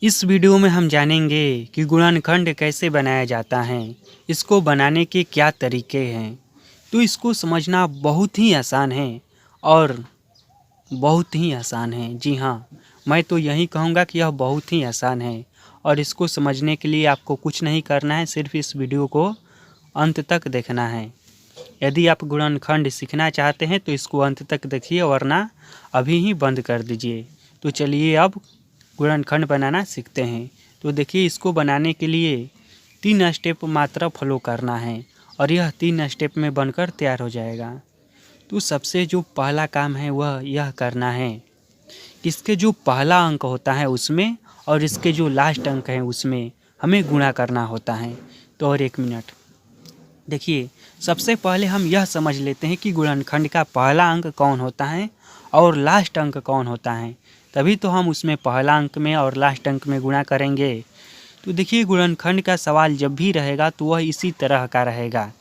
इस वीडियो में हम जानेंगे कि गुणनखंड कैसे बनाया जाता है, इसको बनाने के क्या तरीके हैं। तो इसको समझना बहुत ही आसान है और बहुत ही आसान है। जी हाँ, मैं तो यही कहूँगा कि यह बहुत ही आसान है और इसको समझने के लिए आपको कुछ नहीं करना है, सिर्फ इस वीडियो को अंत तक देखना है। यदि आप गुणनखंड सीखना चाहते हैं तो इसको अंत तक देखिए, वरना अभी ही बंद कर दीजिए। तो चलिए अब गुणनखंड बनाना सीखते हैं। तो देखिए, इसको बनाने के लिए 3 स्टेप मात्र फॉलो करना है और यह 3 स्टेप में बनकर तैयार हो जाएगा। तो सबसे जो पहला काम है वह यह करना है कि इसके जो पहला अंक होता है उसमें और इसके जो लास्ट अंक हैं उसमें हमें गुणा करना होता है। तो और 1 मिनट देखिए, सबसे पहले हम यह समझ लेते हैं कि गुणनखंड का पहला अंक कौन होता है और लास्ट अंक कौन होता है, तभी तो हम उसमें पहला अंक में और लास्ट अंक में गुणा करेंगे। तो देखिए, गुणनखंड का सवाल जब भी रहेगा तो वह इसी तरह का रहेगा।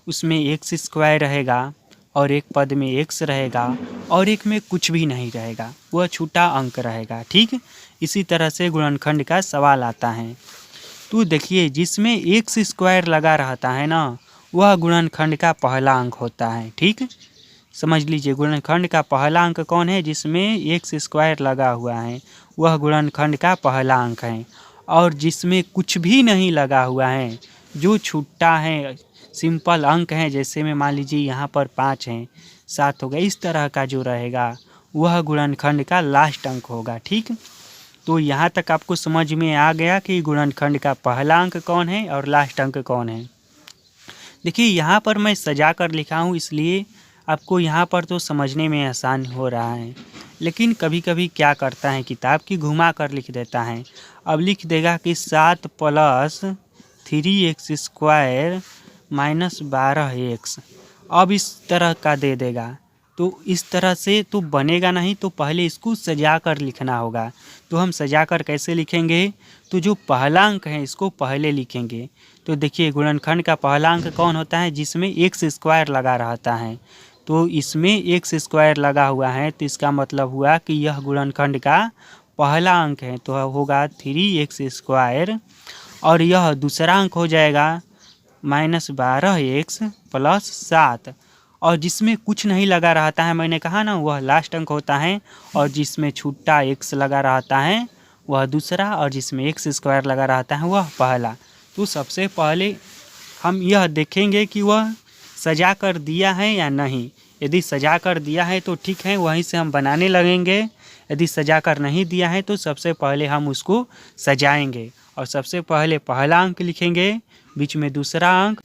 उसमें एक्स स्क्वायर रहेगा और एक पद में एक्स रहेगा और एक में कुछ भी नहीं रहेगा, वह छोटा अंक रहेगा। ठीक, इसी तरह से गुणनखंड का सवाल आता है। तो देखिए, जिसमें एक्स स्क्वायर लगा रहता है ना, वह गुणनखंड का पहला अंक होता है। ठीक, समझ लीजिए, गुणनखंड का पहला अंक कौन है? जिसमें एक्स स्क्वायर लगा हुआ है, वह गुणनखंड का पहला अंक है। और जिसमें कुछ भी नहीं लगा हुआ है, जो छूटा है, सिंपल अंक है, जैसे में मान लीजिए यहाँ पर 5 हैं, 7 हो गया, इस तरह का जो रहेगा वह गुणनखंड का लास्ट अंक होगा। ठीक, तो यहाँ तक आपको समझ में आ गया कि गुणनखंड का पहला अंक कौन है और लास्ट अंक कौन है। देखिए, यहाँ पर मैं सजा कर लिखा हूँ, इसलिए आपको यहाँ पर तो समझने में आसान हो रहा है, लेकिन कभी कभी क्या करता है, किताब की घुमा कर लिख देता है। अब लिख देगा कि 7 + 3x स्क्वायर - 12x। अब इस तरह का दे देगा, तो इस तरह से तो बनेगा नहीं, तो पहले इसको सजा कर लिखना होगा। तो हम सजा कर कैसे लिखेंगे? तो जो पहला अंक है इसको पहले लिखेंगे। तो देखिए, गुणनखंड का पहला अंक कौन होता है? जिसमें एक्स स्क्वायर लगा रहता है। तो इसमें एक्स स्क्वायर लगा हुआ है, तो इसका मतलब हुआ कि यह गुणनखंड का पहला अंक है, तो होगा 3x स्क्वायर। और यह दूसरा अंक हो जाएगा -12x + 7। और जिसमें कुछ नहीं लगा रहता है, मैंने कहा ना, वह लास्ट अंक होता है। और जिसमें छूटा एक्स लगा रहता है वह दूसरा, और जिसमें एक्स स्क्वायर लगा रहता है वह पहला। तो सबसे पहले हम यह देखेंगे कि वह सजा कर दिया है या नहीं। यदि सजा कर दिया है तो ठीक है, वहीं से हम बनाने लगेंगे। यदि सजा कर नहीं दिया है तो सबसे पहले हम उसको सजाएंगे और सबसे पहले पहला अंक लिखेंगे, बीच में दूसरा अंक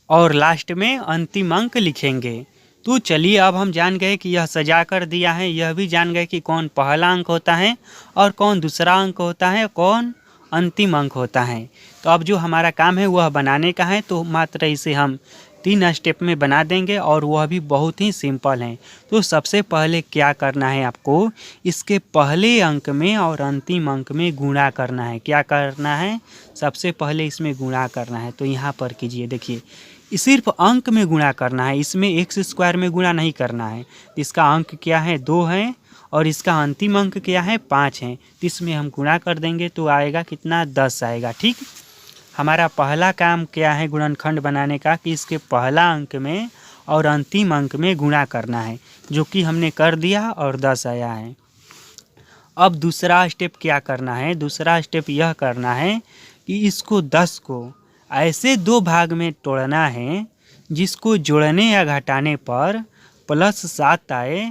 और लास्ट में अंतिम अंक लिखेंगे। तो चलिए, अब हम जान गए कि यह सजा कर दिया है, यह भी जान गए कि कौन पहला अंक होता है और कौन दूसरा अंक होता है, कौन अंतिम अंक होता है। तो अब जो हमारा काम है वह बनाने का है, तो मात्र इसे हम 3 स्टेप में बना देंगे और वह भी बहुत ही सिंपल है। तो सबसे पहले क्या करना है आपको? इसके पहले अंक में और अंतिम अंक में गुणा करना है। क्या करना है? सबसे पहले इसमें गुणा करना है। तो यहाँ पर कीजिए, देखिए, सिर्फ अंक में गुणा करना है, इसमें एक्स स्क्वायर में गुणा नहीं करना है। तो इसका अंक क्या है? 2 है और इसका अंतिम अंक क्या है? 5 है। तो इसमें हम गुणा कर देंगे तो आएगा कितना? 10 आएगा। ठीक, हमारा पहला काम क्या है गुणनखंड बनाने का? कि इसके पहला अंक में और अंतिम अंक में गुणा करना है, जो कि हमने कर दिया और 10 आया है। अब दूसरा स्टेप क्या करना है? दूसरा स्टेप यह करना है कि इसको 10 को ऐसे 2 भाग में तोड़ना है जिसको जोड़ने या घटाने पर +7 आए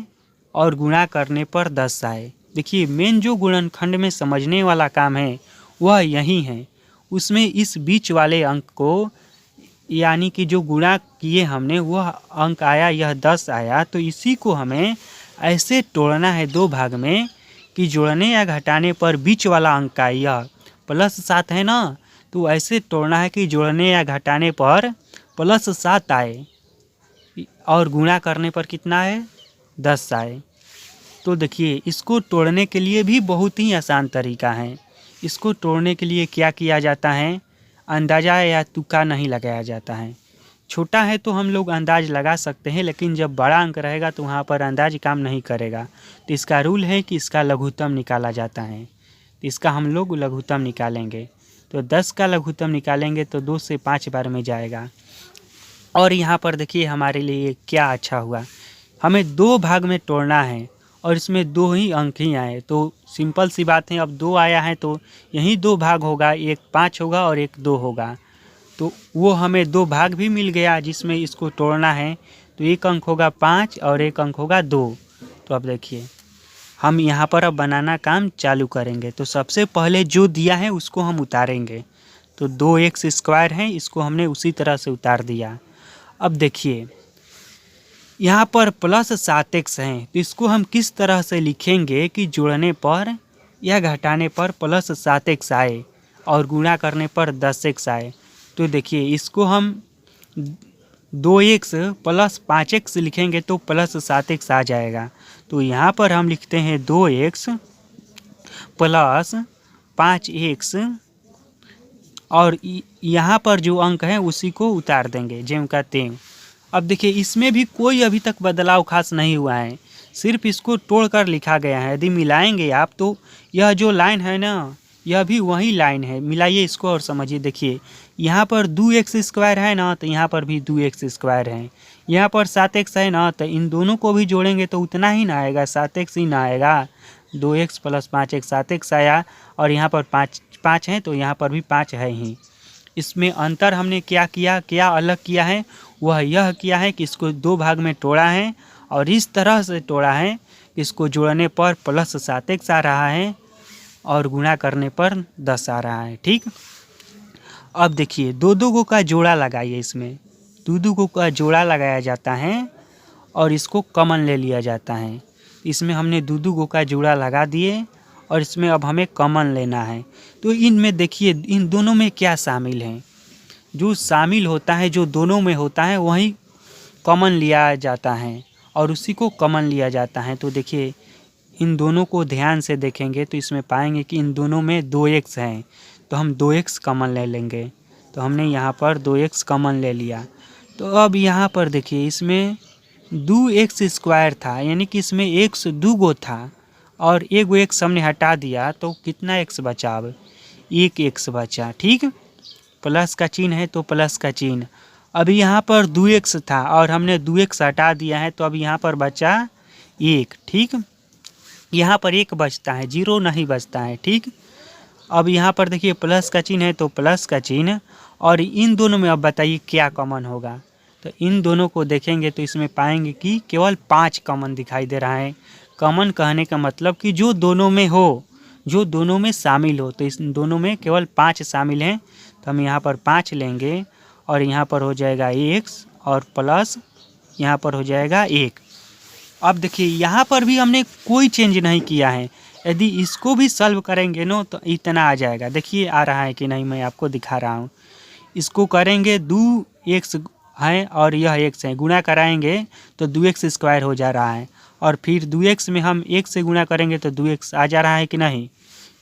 और गुणा करने पर 10 आए। देखिए, मेन जो गुणनखंड में समझने वाला काम है वह यही है। उसमें इस बीच वाले अंक को, यानी कि जो गुणा किए हमने वह अंक आया, यह 10 आया, तो इसी को हमें ऐसे तोड़ना है 2 भाग में कि जोड़ने या घटाने पर बीच वाला अंक का, यह +7 है ना, तो ऐसे तोड़ना है कि जोड़ने या घटाने पर +7 आए और गुणा करने पर कितना है? 10 आए। तो देखिए, इसको तोड़ने के लिए भी बहुत ही आसान तरीका है। इसको तोड़ने के लिए क्या किया जाता है? अंदाज़ा या तुक्का नहीं लगाया जाता है। छोटा है तो हम लोग अंदाज लगा सकते हैं, लेकिन जब बड़ा अंक रहेगा तो वहाँ पर अंदाज काम नहीं करेगा। तो इसका रूल है कि इसका लघुत्तम निकाला जाता है। तो इसका हम लोग लघुत्तम निकालेंगे। तो 10 का लघुत्तम निकालेंगे तो 2 से 5 बार में जाएगा। और यहाँ पर देखिए हमारे लिए क्या अच्छा हुआ, हमें 2 भाग में तोड़ना है और इसमें 2 ही अंक ही आए। तो सिंपल सी बात है, अब 2 आया है तो यही 2 भाग होगा, एक 5 होगा और एक 2 होगा। तो वो हमें 2 भाग भी मिल गया जिसमें इसको तोड़ना है। तो एक अंक होगा 5 और एक अंक होगा 2। तो अब देखिए हम यहाँ पर अब बनाना काम चालू करेंगे। तो सबसे पहले जो दिया है उसको हम उतारेंगे। तो 2x² है, इसको हमने उसी तरह से उतार दिया। अब देखिए यहाँ पर +7x है, तो इसको हम किस तरह से लिखेंगे कि जोड़ने पर या घटाने पर +7x आए और गुणा करने पर 10x आए। तो देखिए इसको हम 2x + 5x लिखेंगे तो +7x आ जाएगा। तो यहाँ पर हम लिखते हैं 2x + 5x और यहाँ पर जो अंक है उसी को उतार देंगे ज्यों का त्यों। अब देखिए इसमें भी कोई अभी तक बदलाव खास नहीं हुआ है, सिर्फ इसको तोड़कर लिखा गया है। यदि मिलाएंगे आप तो यह जो लाइन है ना, यह भी वही लाइन है। मिलाइए इसको और समझिए। देखिए यहाँ पर 2x² है ना, तो यहाँ पर भी 2x² है। यहाँ पर 7x है ना, तो इन दोनों को भी जोड़ेंगे तो उतना ही ना आएगा, 7x ही ना आएगा। 2x + 5x 7x आया और यहाँ पर 5 है तो यहाँ पर भी 5 है ही। इसमें अंतर हमने क्या किया, क्या अलग किया है, वह यह किया है कि इसको 2 भाग में तोड़ा है और इस तरह से तोड़ा है कि इसको जोड़ने पर +7x आ रहा है और गुणा करने पर 10 आ रहा है। ठीक, अब देखिए 2 का जोड़ा लगाइए। इसमें 2 का जोड़ा लगाया जाता है और इसको कॉमन ले लिया जाता है। इसमें हमने 2 का जोड़ा लगा दिए और इसमें अब हमें कॉमन लेना है। तो इनमें देखिए इन दोनों में क्या शामिल है, जो शामिल होता है, जो दोनों में होता है वही कॉमन लिया जाता है और उसी को कॉमन लिया जाता है। तो देखिए इन दोनों को ध्यान से देखेंगे तो इसमें पाएंगे कि इन दोनों में 2x हैं, तो हम 2x कॉमन ले लेंगे। तो हमने यहाँ पर 2x कॉमन ले लिया। तो अब यहाँ पर देखिए इसमें 2x² था, यानी कि इसमें x 2 था और एक x हमने हटा दिया तो कितना x बचा, अब 1x बचा। ठीक, प्लस का चिन्ह है तो प्लस का चिन्ह। अभी यहाँ पर 2x था और हमने 2x हटा दिया है तो अब यहाँ पर बचा 1। ठीक, यहाँ पर 1 बचता है, 0 नहीं बचता है। ठीक, अब यहाँ पर देखिए प्लस का चिन्ह है तो प्लस का चिन्ह। और इन दोनों में अब बताइए क्या कॉमन होगा। तो इन दोनों को देखेंगे तो इसमें पाएंगे कि केवल 5 कॉमन दिखाई दे रहा है। कॉमन कहने का मतलब कि जो दोनों में हो, जो दोनों में शामिल हो। तो इस दोनों में केवल 5 शामिल हैं, तो हम यहाँ पर 5 लेंगे और यहाँ पर हो जाएगा x और प्लस यहाँ पर हो जाएगा 1। अब देखिए यहाँ पर भी हमने कोई चेंज नहीं किया है। यदि इसको भी सॉल्व करेंगे ना तो इतना आ जाएगा। देखिए आ रहा है कि नहीं, मैं आपको दिखा रहा हूँ। इसको करेंगे 2x है और यह x है, गुणा कराएंगे तो 2x² हो जा रहा है। और फिर 2x में हम 1 से गुणा करेंगे तो 2x आ जा रहा है कि नहीं।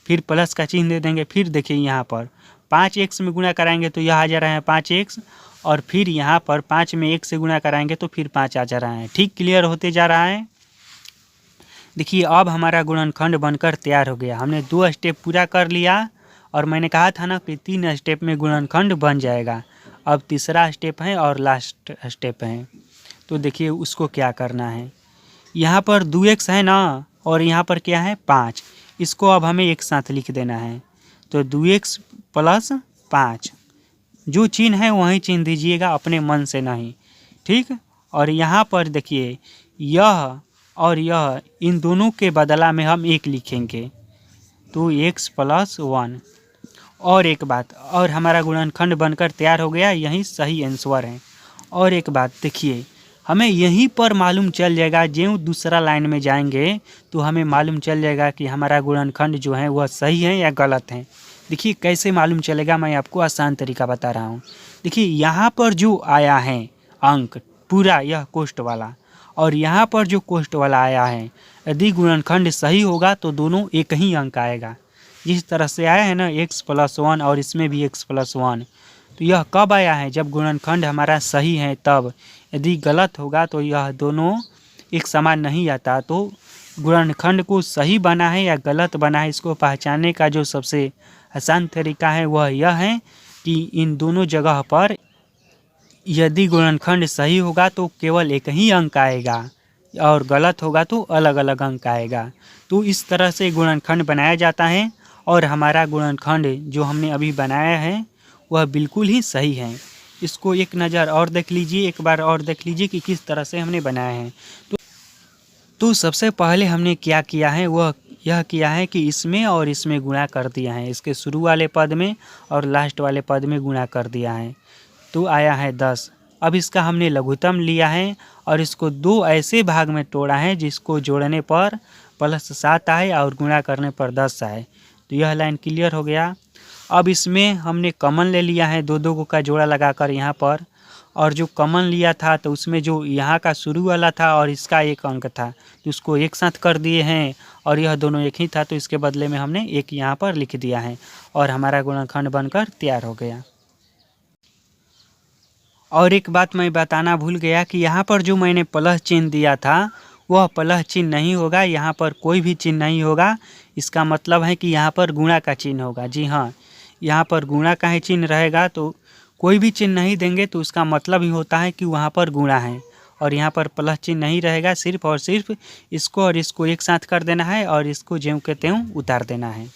फिर प्लस का चिन्ह दे देंगे। फिर देखिए यहाँ पर 5x में गुणा कराएंगे तो यह आ जा रहा है 5x और फिर यहाँ पर 5 में 1 से गुणा कराएंगे तो फिर 5 आ जा रहा है। ठीक, क्लियर होते जा रहा है। देखिए अब हमारा गुणनखंड बनकर तैयार हो गया। हमने 2 स्टेप पूरा कर लिया और मैंने कहा था ना कि 3 स्टेप में गुणनखंड बन जाएगा। अब तीसरा स्टेप है और लास्ट स्टेप है। तो देखिए उसको क्या करना है। यहाँ पर 2x है ना और यहाँ पर क्या है 5, इसको अब हमें एक साथ लिख देना है। तो 2x + 5, जो चिन्ह है वही चिन्ह दीजिएगा, अपने मन से नहीं। ठीक, और यहाँ पर देखिए यह और यह, इन दोनों के बदला में हम 1 लिखेंगे। तो x + 1। और एक बात, और हमारा गुणनखंड बनकर तैयार हो गया, यही सही आंसर है। और एक बात देखिए, हमें यहीं पर मालूम चल जाएगा, जो दूसरा लाइन में जाएंगे तो हमें मालूम चल जाएगा कि हमारा गुणनखंड जो है वह सही है या गलत है। देखिए कैसे मालूम चलेगा, मैं आपको आसान तरीका बता रहा हूँ। देखिए यहाँ पर जो आया है अंक पूरा यह कोष्ठ वाला, और यहाँ पर जो कोष्ठ वाला आया है, यदि गुणनखंड सही होगा तो दोनों एक ही अंक आएगा। जिस तरह से आया है ना x + 1 और इसमें भी x + 1, तो यह कब आया है, जब गुणनखंड हमारा सही है तब। यदि गलत होगा तो यह दोनों एक समान नहीं आता, तो गुणनखंड को सही बना है या गलत बना है, इसको पहचानने का जो सबसे आसान तरीका है वह यह है कि इन दोनों जगह पर यदि गुणनखंड सही होगा तो केवल एक ही अंक आएगा और गलत होगा तो अलग अलग अंक आएगा। तो इस तरह से गुणनखंड बनाया जाता है और हमारा गुणनखंड जो हमने अभी बनाया है वह बिल्कुल ही सही है। इसको एक नज़र और देख लीजिए, एक बार और देख लीजिए कि किस तरह से हमने बनाया है। तो सबसे पहले हमने क्या किया है वह यह किया है कि इसमें और इसमें गुणा कर दिया है, इसके शुरू वाले पद में और लास्ट वाले पद में गुणा कर दिया है, तो आया है 10। अब इसका हमने लघुत्तम लिया है और इसको दो ऐसे भाग में तोड़ा है जिसको जोड़ने पर +7 आए और गुणा करने पर 10 आए। तो यह लाइन क्लियर हो गया। अब इसमें हमने कॉमन ले लिया है, दो दो का जोड़ा लगाकर यहाँ पर, और जो कॉमन लिया था तो उसमें जो यहाँ का शुरू वाला था और इसका एक अंक था तो उसको एक साथ कर दिए हैं और यह दोनों एक ही था तो इसके बदले में हमने एक यहाँ पर लिख दिया है और हमारा गुणनखंड बनकर तैयार हो गया। और एक बात मैं बताना भूल गया कि यहाँ पर जो मैंने प्लस चिन्ह दिया था वह प्लस चिन्ह नहीं होगा, यहाँ पर कोई भी चिन्ह नहीं होगा। इसका मतलब है कि यहाँ पर गुणा का चिन्ह होगा। जी हाँ, यहाँ पर गुणा का ही चिन्ह रहेगा, तो कोई भी चिन्ह नहीं देंगे तो उसका मतलब ही होता है कि वहाँ पर गुणा है। और यहाँ पर प्लस चिन्ह नहीं रहेगा, सिर्फ और सिर्फ इसको और इसको एक साथ कर देना है और इसको ज्यों के त्यों उतार देना है।